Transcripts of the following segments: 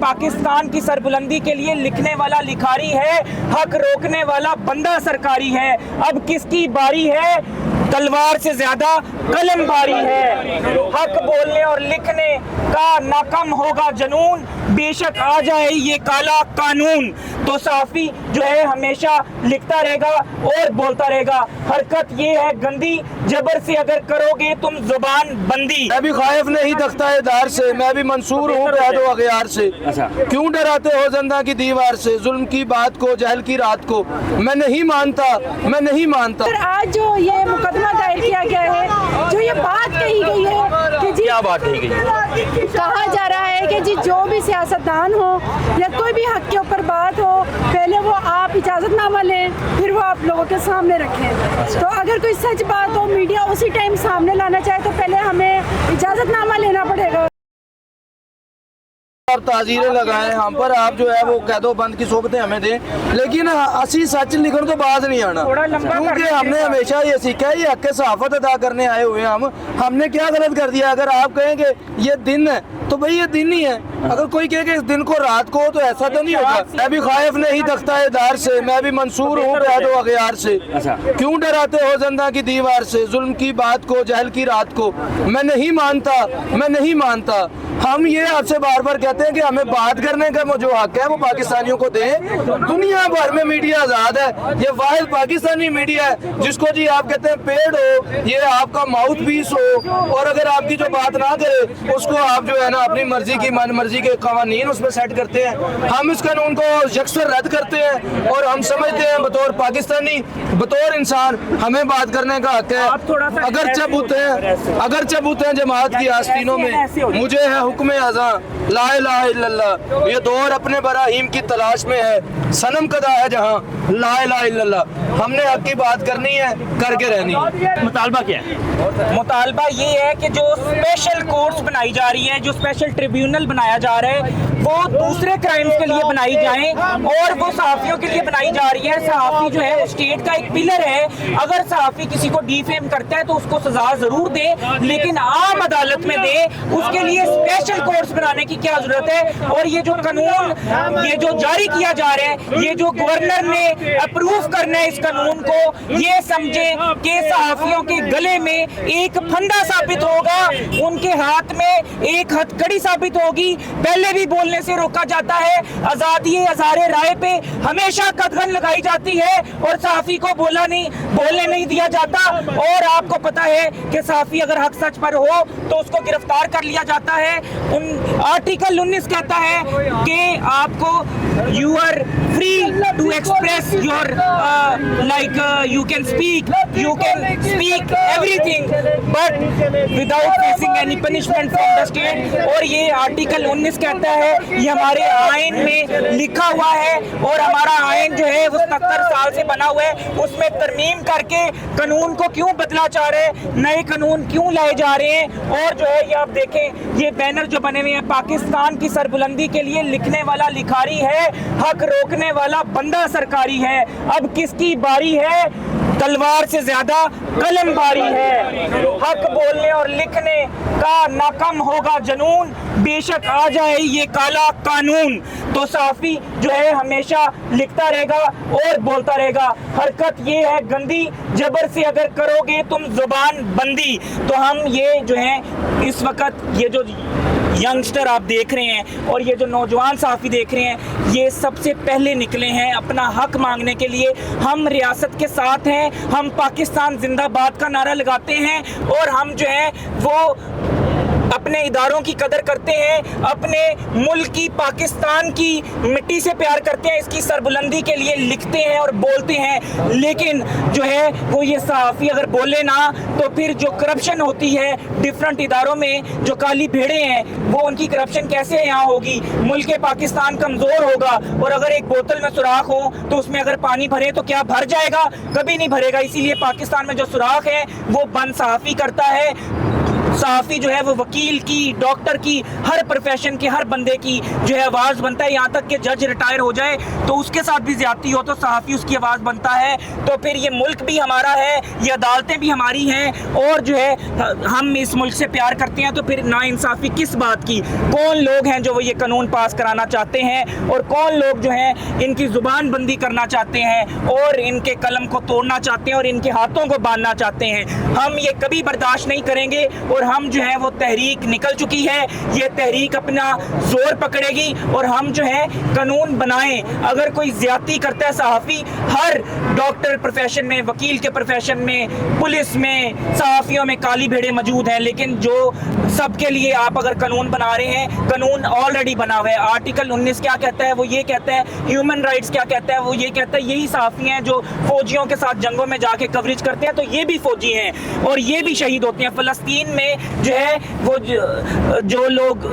पाकिस्तान की सरबुलंदी के लिए लिखने वाला लिखारी है, हक रोकने वाला बंदा सरकारी है। अब किसकी बारी है, तलवार से ज्यादा कलम भारी है। हक बोलने और लिखने का नाकाम होगा जनून, बेशक आ जाए ये काला कानून। तो सहाफ़ी जो है हमेशा लिखता रहेगा और बोलता रहेगा। हरकत ये है गंदी, जबर से अगर करोगे तुम जुबान बंदी। मैं भी खाइफ नहीं तख्ता दार से, मैं भी मंसूर हूँ पैदो अगयार से। क्यों डराते हो ज़िंदा की दीवार से, जुल्म की बात को, जहल की रात को मैं नहीं मानता, मैं नहीं मानता। आज जो ये मुकदमा दायर किया गया है, जो ये बात कही गई है कि जी, क्या बात कही गई है? कहा जा रहा है कि जी जो भी सियासतदान हो या कोई भी हक के ऊपर बात हो, पहले वो आप इजाज़तनामा लें, फिर वो आप लोगों के सामने रखें। तो अगर कोई सच बात हो, मीडिया उसी टाइम सामने लाना चाहे तो पहले हमें इजाज़तनामा लेना पड़ेगा और ताजीरें लगाएं हम पर, आप जो है वो कैदो बंद की सोबतें हमें दें, लेकिन असी सच लिखने तो बाज नहीं आना, क्योंकि हमने हमेशा ये सीखा है, ये हक सहाफत अदा करने आए हुए हमने क्या गलत कर दिया। अगर आप कहेंगे ये दिन है तो भाई ये दिन ही है, अगर कोई कहे कि इस दिन को रात को तो ऐसा तो नहीं होगा। मैं भी खाइफ नहीं तख्ता दार से, मैं भी मंसूर हूँ पैदो अगयार से। क्यों डराते हो ज़िंदा की दीवार से, जुल्म की बात को, जहल की रात को मैं नहीं मानता, मैं नहीं मानता। हम ये आपसे बार बार कहते हैं कि हमें बात करने का जो हक है वो पाकिस्तानियों को दें। दुनिया भर में मीडिया आज़ाद है, ये वाहिद पाकिस्तानी मीडिया है जिसको जी आप कहते हैं पेड हो, ये आपका माउथ पीस हो, और अगर आपकी जो बात ना करे उसको आप जो है ना अपनी मर्जी की मन मर्जी के कवानीन उसमें सेट करते हैं। हम इस कानून को यकसर रद्द करते हैं और हम समझते हैं बतौर पाकिस्तानी, बतौर इंसान हमें बात करने का हक है। अगर चबूते हैं जमात की आस्तीनों में, मुझे है हुक्म अज़ां ला इलाहा इल्लल्लाह, ये दौर अपने बराहीम की तलाश में है, सनम कदा है जहाँ ला इलाहा इल्लल्लाह। हमने हक की बात करनी है, करके रहनी है। मुतालबा क्या है? मुतालबा ये है कि जो स्पेशल कोर्ट्स बनाई जा रही है, जो स्पेशल ट्रिब्यूनल बनाया जा रहा है, वो दूसरे क्राइम्स के लिए बनाई जाए और वो सहाफ़ियों के लिए बनाई जा रही है। सहाफ़ी जो है स्टेट का एक पिलर है, अगर सहाफ़ी किसी को डिफेम करता है तो उसको सजा जरूर दे, लेकिन आम अदालत में दे। उसके लिए स्पेशल कोर्ट्स बनाने की क्या जरूरत है? और ये जो कानून ये जो जारी किया जा रहा है, ये जो गवर्नर ने अप्रूव करना है इस कानून को, ये समझे कि सहाफ़ियों के गले में एक फंदा साबित होगा, उनके हाथ में एक हथकड़ी साबित होगी। पहले भी बोलने से रोका जाता है, आजादी अज़हारे राय पे हमेशा कदगन लगाई जाती है और सहाफ़ी को बोलने नहीं दिया जाता। और आपको पता है कि सहाफ़ी अगर हक सच पर हो तो उसको गिरफ्तार कर लिया जाता है। आर्टिकल 19 कहता है कि आपको you are free to express your you can speak everything but without facing any punishment from the state। और ये आर्टिकल 19 कहता है, ये हमारे आइन में लिखा हुआ है और हमारा आइन जो है वो 70 साल से बना हुआ है, उसमें तरमीम करके कानून को क्यों बदला जा रहे हैं, नए कानून क्यों लाए जा रहे हैं। और जो है ये आप देखें, ये बैनर जो बने हुए हैं, पाकिस्तान की सरबुलंदी के लिए लिखने वाला लिखारी है, हक रोकने वाला बंदा सरकारी है। अब किसकी बारी है, तलवार से ज्यादा कलम भारी है। हक बोलने और लिखने का नाकाम होगा जनून, बेशक आ जाए ये काला कानून। तो सहाफ़ी जो है हमेशा लिखता रहेगा और बोलता रहेगा। हरकत ये है गंदी, जबर से अगर करोगे तुम जुबान बंदी। तो हम ये जो है इस वक्त ये जो यंगस्टर आप देख रहे हैं और ये जो नौजवान सहाफ़ी देख रहे हैं, ये सबसे पहले निकले हैं अपना हक मांगने के लिए। हम रियासत के साथ हैं, हम पाकिस्तान जिंदाबाद का नारा लगाते हैं और हम जो है वो अपने इदारों की कदर करते हैं, अपने मुल्क की पाकिस्तान की मिट्टी से प्यार करते हैं, इसकी सरबुलंदी के लिए लिखते हैं और बोलते हैं। लेकिन जो है वो ये सहाफ़ी अगर बोले ना तो फिर जो करप्शन होती है डिफरेंट इदारों में, जो काली भेड़ें हैं, वो उनकी करप्शन कैसे यहाँ होगी। मुल्क पाकिस्तान कमज़ोर होगा और अगर एक बोतल में सुराख हो तो उसमें अगर पानी भरे तो क्या भर जाएगा? कभी नहीं भरेगा। इसीलिए पाकिस्तान में जो सुराख है वो बंद सहाफ़ी करता है। सहाफ़ी जो है वो वकील की, डॉक्टर की, हर प्रोफेशन के हर बंदे की जो है आवाज़ बनता है। यहाँ तक कि जज रिटायर हो जाए तो उसके साथ भी ज़्यादती हो तो सहाफ़ी उसकी आवाज़ बनता है। तो फिर ये मुल्क भी हमारा है, ये अदालतें भी हमारी हैं, और जो है हम इस मुल्क से प्यार करते हैं। तो फिर नाइंसाफ़ी किस बात की? कौन लोग हैं जो वो ये कानून पास कराना चाहते हैं, और कौन लोग जो हैं इनकी ज़ुबान बंदी करना चाहते हैं और इनके कलम को तोड़ना चाहते हैं और इनके हाथों को बांधना चाहते हैं। हम ये कभी बर्दाश्त नहीं करेंगे, और हम जो है वो तहरीक निकल चुकी है, ये तहरीक अपना जोर पकड़ेगी और हम जो है कानून बनाएं। अगर कोई ज्यादती करता है सहाफ़ी, हर डॉक्टर प्रोफेशन में, वकील के प्रोफेशन में, पुलिस में, सहाफ़ियों में काली भेड़ें मौजूद हैं, लेकिन जो सबके लिए आप अगर कानून बना रहे हैं, कानून ऑलरेडी बना हुआ है। आर्टिकल 19 क्या कहता है? वो ये कहता है, ह्यूमन राइट्स क्या कहता है? वो ये कहता है यही सहाफ़ी हैं जो फौजियों के साथ जंगों में जाके कवरेज करते हैं, तो ये भी फौजी हैं और ये भी शहीद होते हैं। फ़लस्तीन में जो है वो जो लोग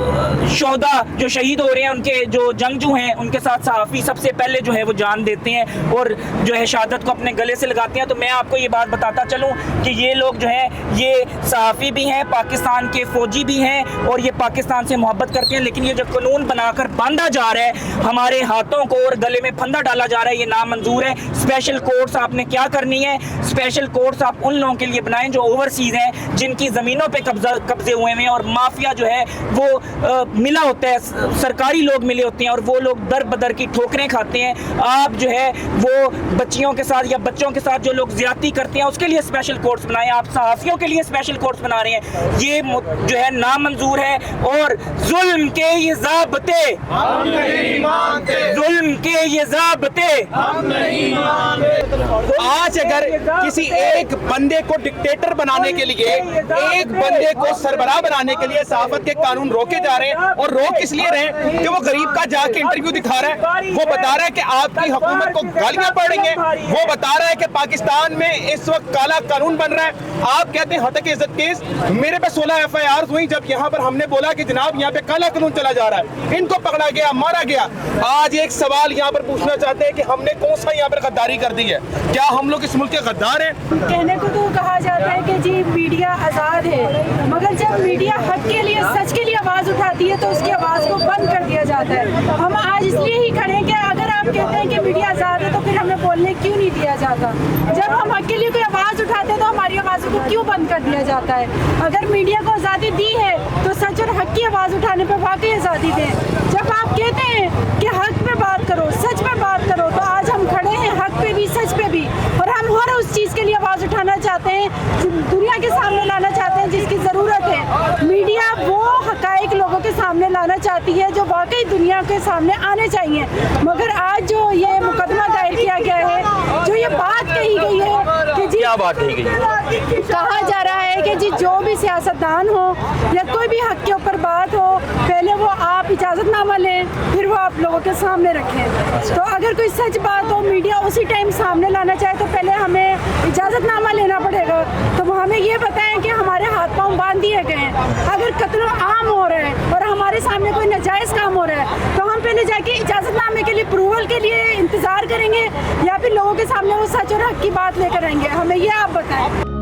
शोहदा जो शहीद हो रहे हैं, उनके जो जंगजू हैं, उनके साथ सहाफ़ी सबसे पहले जो है वो जान देते हैं और जो है शहादत को अपने गले से लगाते हैं। तो मैं आपको ये बात बताता चलूँ कि ये लोग जो है ये सहाफ़ी भी हैं, पाकिस्तान के फ़ौजी भी हैं, और ये पाकिस्तान से मोहब्बत करते हैं। लेकिन ये जो कानून बनाकर बांधा जा रहा है हमारे हाथों को और गले में फंदा डाला जा रहा है, ये नामंजूर है। स्पेशल कोर्ट्स आपने क्या करनी है? स्पेशल कोर्ट्स आप उन लोगों के लिए बनाएं जो ओवरसीज़ हैं, जिनकी ज़मीनों पे कब्जे हुए हैं और माफिया जो है वो मिला होता है, सरकारी लोग मिले होते हैं और वो लोग दर बदर की ठोकरें खाते हैं। आप जो है वो बच्चियों के साथ या बच्चों के साथ जो लोग ज्यादती करते हैं उसके लिए स्पेशल कोर्ट्स बनाएं। आप सहाफ़ियों के लिए स्पेशल कोर्ट्स बना रहे हैं, ये जो है नामंजूर है। और जुल्म के ये ज़ाब्ते हम नहीं मानते, जुल्म के ये ज़ाब्ते हम नहीं मानते। आज अगर किसी एक बंदे को डिक्टेटर बनाने के लिए, एक बंदे को सरबराह बनाने के लिए सहाफत के कानून रोके जा रहे हैं, और रोक किस लिए रहे हैं कि वो गरीब का जाके इंटरव्यू दिखा रहा है, वो बता रहा है कि आपकी हुकूमत को गालियां पड़ रही हैं, वो बता रहा है कि पाकिस्तान में इस वक्त काला कानून बन रहा है। आप कहते हैं हतक इज्जत केस, मेरे पे 16 FIR हुई जब यहाँ पर हमने बोला कि जनाब यहाँ पे काला कानून चला जा रहा है, इनको पकड़ा गया, मारा गया। आज एक सवाल यहाँ पर पूछना चाहते हैं कि हमने कौन सा यहाँ पर गद्दारी कर दी है? क्या हम लोग इस मुल्क के गद्दार हैं? कहने को तो कहा जाता है कि जी मीडिया आज़ाद है, मगर जब मीडिया हक के लिए, सच के लिए आवाज़ उठाती है तो उसकी आवाज़ को बंद कर दिया जाता है। हम आज इसलिए ही खड़े हैं कि अगर आप कहते हैं कि मीडिया आज़ाद है तो फिर हमें बोलने क्यों नहीं दिया जाता? जब हम हक के लिए कोई आवाज़ उठाते हैं तो हमारी आवाज़ों को क्यों बंद कर दिया जाता है? अगर मीडिया को आज़ादी दी है तो सच और हक की आवाज़ उठाने पर वाकई आज़ादी दें। जब आप कहते हैं कि हक पे बात करो, सच पे बात करो, तो आज हम खड़े हैं हक पे भी, सच पे भी, और हम हर उस चीज़ के लिए आवाज़ उठाना चाहते हैं, दुनिया के सामने लाना चाहते हैं जिसकी ज़रूरत है। मीडिया वो हक़ाइक़ लोगों के सामने लाना चाहती है जो वाकई दुनिया के सामने आने चाहिए। मगर आज जो ये मुकदमा दायर किया गया है, जो ये बात कही गई है कि जी, क्या बात कही गई है? कहा जा रहा है कि जी जो भी सियासतदान हो या कोई भी हक के ऊपर बात हो, पहले वो आप इजाज़तनामा लें, फिर वो आप लोगों के सामने रखें। तो अगर कोई सच बात हो, मीडिया उसी टाइम सामने लाना चाहे तो पहले हमें इजाज़तनामा लेना पड़ेगा। तो हमें ये बताएं कि हमारे हाथ पांव बांध दिए गए हैं। अगर कत्ल आम हो रहा है और हमारे सामने कोई नाजायज़ काम हो रहा है तो हम पहले जाके इजाज़तनामे के लिए, अप्रूवल के लिए इंतज़ार करेंगे या फिर लोगों के सामने वो सच और हक की बात लेकर आएंगे? हमें ये आप बताएं।